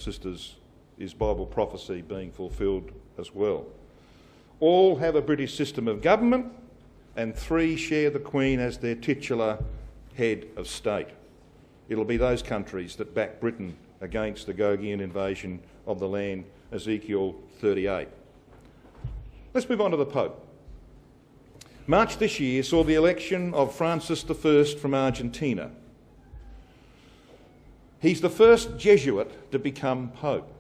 sisters, is Bible prophecy being fulfilled as well. All have a British system of government, and 3 share the Queen as their titular head of state. It'll be those countries that back Britain against the Gogian invasion of the land, Ezekiel 38. Let's move on to the Pope. March this year saw the election of Francis I from Argentina. He's the first Jesuit to become Pope.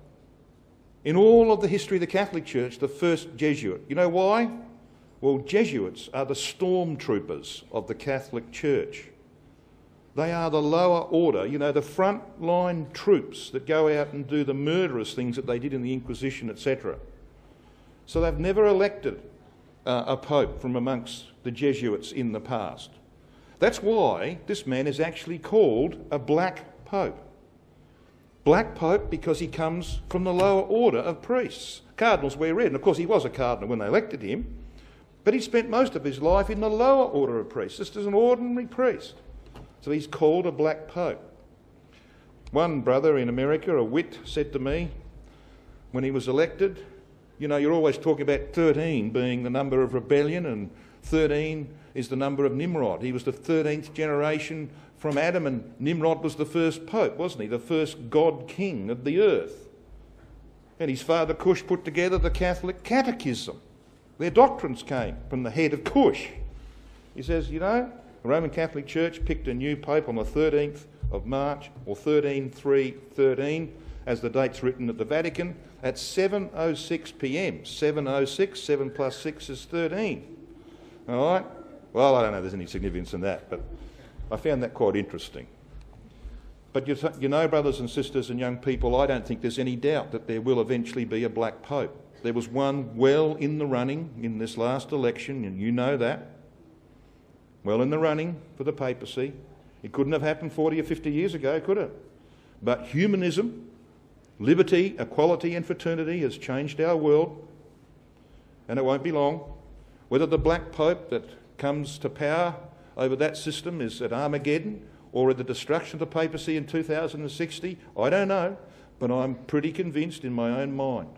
In all of the history of the Catholic Church, the first Jesuit. You know why? Well, Jesuits are the stormtroopers of the Catholic Church. They are the lower order, the front-line troops that go out and do the murderous things that they did in the Inquisition, etc. So they've never elected a pope from amongst the Jesuits in the past. That's why this man is actually called a black pope. Black pope because he comes from the lower order of priests. Cardinals wear red, and of course he was a cardinal when they elected him, but he spent most of his life in the lower order of priests, just as an ordinary priest. So he's called a black pope. One brother in America, a wit, said to me when he was elected, you're always talking about 13 being the number of rebellion, and 13 is the number of Nimrod. He was the 13th generation from Adam, and Nimrod was the first pope, wasn't he? The first god king of the earth. And his father Cush put together the Catholic Catechism. Their doctrines came from the head of Cush. He says, the Roman Catholic Church picked a new pope on the 13th of March, or 13/3/13, as the date's written at the Vatican, at 7:06 p.m. 7:06, 7 plus 6 is 13. All right? Well, I don't know if there's any significance in that, but I found that quite interesting. But brothers and sisters and young people, I don't think there's any doubt that there will eventually be a black pope. There was one well in the running in this last election, and you know that. Well in the running for the papacy. It couldn't have happened 40 or 50 years ago, could it? But humanism, liberty, equality and fraternity has changed our world, and it won't be long. Whether the black pope that comes to power over that system is at Armageddon or at the destruction of the papacy in 2060, I don't know, but I'm pretty convinced in my own mind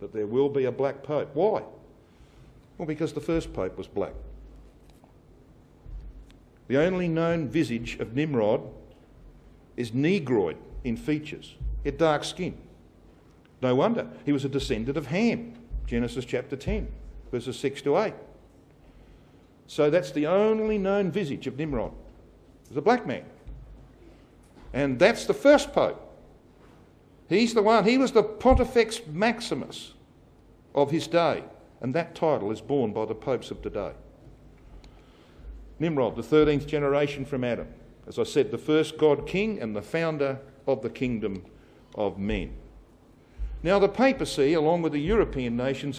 that there will be a black pope. Why? Well, because the first pope was black. The only known visage of Nimrod is negroid in features. He had dark skin. No wonder. He was a descendant of Ham, Genesis chapter 10, verses 6 to 8. So that's the only known visage of Nimrod. He was a black man. And that's the first pope. He's the one, he was the Pontifex Maximus of his day, and that title is borne by the popes of today. Nimrod, the 13th generation from Adam. As I said, the first god king and the founder of the kingdom of men. Now the papacy, along with the European nations,